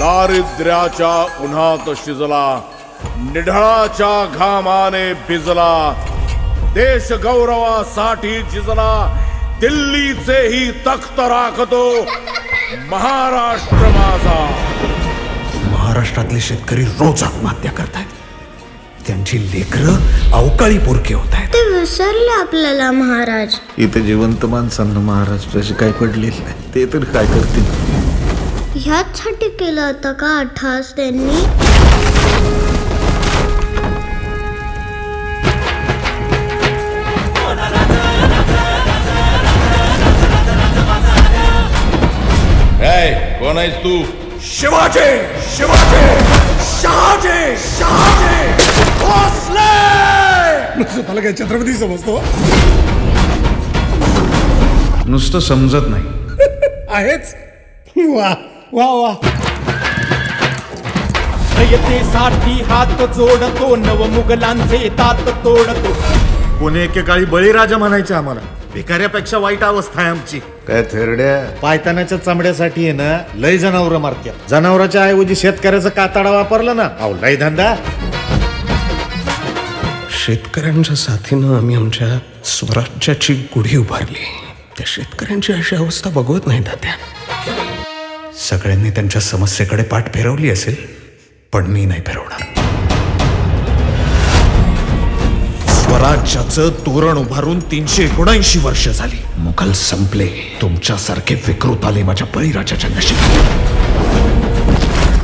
दारिद्र्याच्या उन्हात शिजला, निढळाच्या घामाने भिजला, देश गौरवासाठी झिजला, दिल्लीचेही तख्त राखतो महाराष्ट्र माझा. महाराष्ट्रातले शेतकरी रोज आत्महत्या करतायत. त्यांची लेकरं अवकाळी पोरके होत आहेत. ते विसरले आपल्याला महाराज. इथे जिवंत माणसांना महाराष्ट्राशी काही पडलेलं नाही. ते तर काय करतील. ह्याचसाठी केलं होतं का अट्टहास त्यांनी? कोण आहेस तू? शिवाजी, शिवाजी, शहाजी, शहाजी, भोसले. स्वतःला काय छत्रपती समजतो? नुसतं समजत नाही. आहेच. वा वा वा. साठी हात जोडतो, नव मुघलांचे तात तोडतो. कोणी एकेकाळी बळीराजा म्हणायचे आम्हाला. भिकाऱ्यापेक्षा वाईट अवस्था आहे आमची. काय थेरड्या पायतानाच्या चमड्यासाठी आहे ना लय जनावर मारतात. जनावराच्या ऐवजी शेतकऱ्याचा कातडा वापरला ना, अहो लय धंदा. शेतकऱ्यांच्या साथीनं आम्ही आमच्या स्वराज्याची गुढी उभारली. त्या शेतकऱ्यांची अशी अवस्था बघवत नाही तात्या. सगळ्यांनी त्यांच्या समस्येकडे पाठ फिरवली असेल, पण मी नाही फिरवणार. स्वराज्याचं तोरण उभारून 379 वर्ष झाली. मुघल संपले. तुमच्यासारखे विकृत आले माझ्या बळीराजाच्या नशिबात.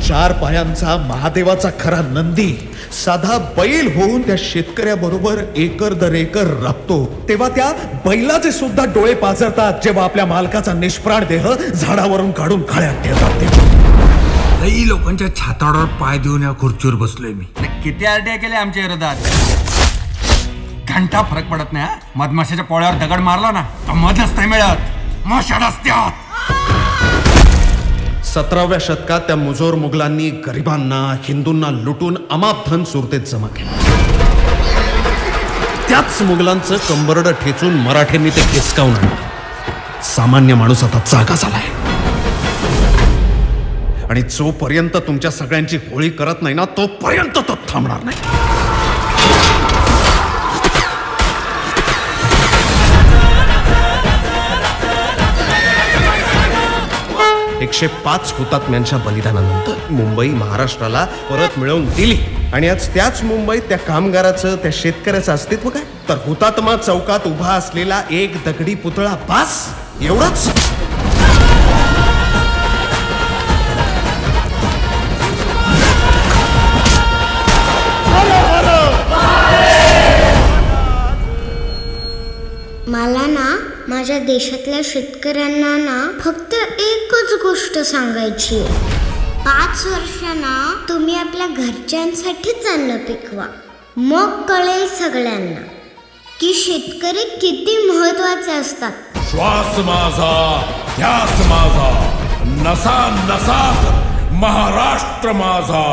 4 पायांचा महादेवाचा खरा नंदी साधा बैल होऊन त्या शेतकऱ्याबरोबर एकर दर एकर राबतो, तेव्हा त्या बैलाचे सुद्धा डोळे पाजरतात जेव्हा आपल्या मालकाचा निष्प्राण देह झाडावरून काढून खाळ्यात ठेवतात. लई लोकांच्या छातावर पाय देऊन या खुर्चीवर बसलोय मी. किती आरटीआय केले आमच्या विरोधात. घंटा फरक पडत नाही. मधमाशाच्या पोळ्यावर दगड मारला ना, मधच नाही मिळत, माशा रस्त्यात. 17व्या शतकात त्या मुजोर मुघलांनी गरिबांना, हिंदूंना लुटून अमाप धन सुरतेत जमा केलं. त्याच मुघलांचं कंबरड ठेचून मराठ्यांनी ते हिसकावून आणलं. सामान्य माणूस आता जागा झालाय. आणि जोपर्यंत तुमच्या सगळ्यांची होळी करत नाही ना, तोपर्यंत तो थांबणार नाही. 105 हुतात्म्यांच्या बलिदानानंतर मुंबई महाराष्ट्राला परत मिळवून दिली. आणि आज त्याच मुंबईत त्या कामगाराचं, त्या शेतकऱ्याचं अस्तित्व काय? तर हुतात्मा चौकात उभा असलेला एक दगडी पुतळा बास, एवढंच. मला ना माझ्या देशातल्या शेतकऱ्यांना ना फक्त एकच गोष्ट सांगायची आहे. 5 वर्षांना तुम्ही आपल्या घरच्यांसाठीच अन्न पिकवा. मग कळेल सगळ्यांना की शेतकरी किती महत्वाचे असतात. श्वास माझा, ध्यास माझा, नसा नसात महाराष्ट्र माझा.